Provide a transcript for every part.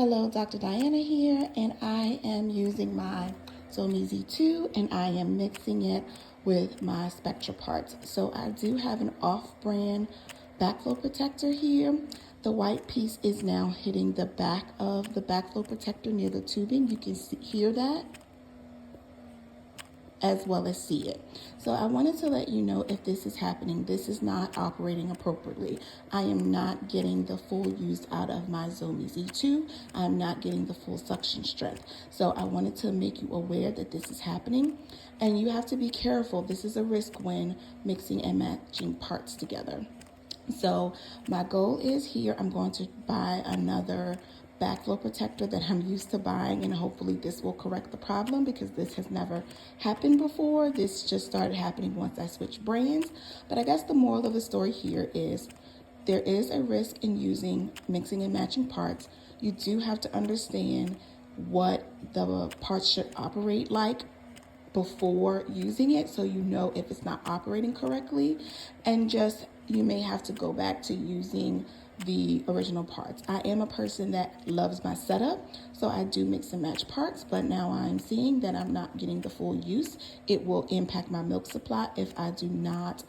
Hello, Dr. Diana here, and I am using my Zomi Z2 and I am mixing it with my Spectra parts. So I do have an off-brand backflow protector here. The white piece is now hitting the back of the backflow protector near the tubing. You can hear that as well as see it. So I wanted to let you know if this is happening. This is not operating appropriately. I am not getting the full use out of my Zomi Z2. I'm not getting the full suction strength. So I wanted to make you aware that this is happening, and you have to be careful. This is a risk when mixing and matching parts together. So my goal is here, I'm going to buy another backflow protector that I'm used to buying, and hopefully this will correct the problem because this has never happened before. This just started happening once I switched brands. But I guess the moral of the story here is there is a risk in using mixing and matching parts. You do have to understand what the parts should operate like before using it, so you know if it's not operating correctly, and just you may have to go back to using the original parts. I am a person that loves my setup, so I do mix and match parts, but now I'm seeing that I'm not getting the full use. It will impact my milk supply if I do not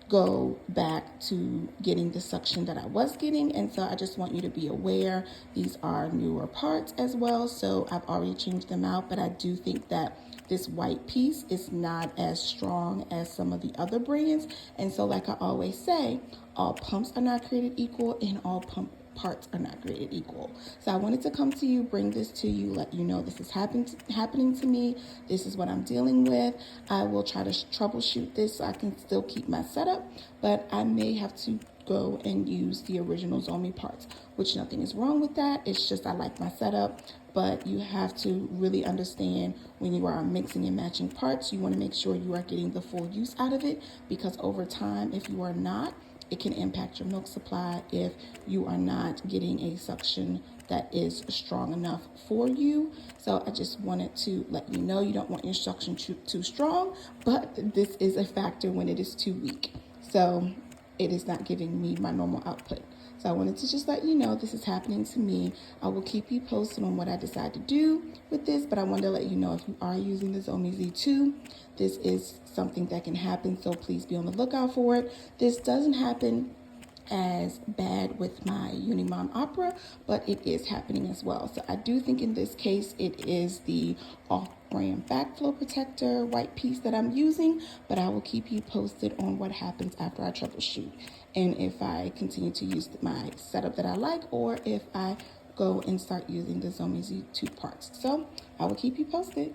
go back to getting the suction that I was getting. And so I just want you to be aware these are newer parts as well, so I've already changed them out, but I do think that this white piece is not as strong as some of the other brands. And so like I always say, all pumps are not created equal and all pump parts are not created equal. So I wanted to come to you, bring this to you, let you know this is happening to me. This is what I'm dealing with. I will try to troubleshoot this so I can still keep my setup, but I may have to go and use the original Zomi parts, which nothing is wrong with that. It's just I like my setup, but you have to really understand when you are mixing and matching parts, you want to make sure you are getting the full use out of it, because over time, if you are not, it can impact your milk supply if you are not getting a suction that is strong enough for you. So I just wanted to let you know you don't want your suction too strong, but this is a factor when it is too weak. So it is not giving me my normal output. So I wanted to just let you know this is happening to me. I will keep you posted on what I decide to do with this, but I wanted to let you know if you are using the Zomi Z2, this is something that can happen, so please be on the lookout for it. This doesn't happen as bad with my Unimom Opera, but it is happening as well. So I do think in this case it is the off-brand backflow protector white piece that I'm using, but I will keep you posted on what happens after I troubleshoot and if I continue to use my setup that I like, or if I go and start using the Zomi Z2 parts. So I will keep you posted.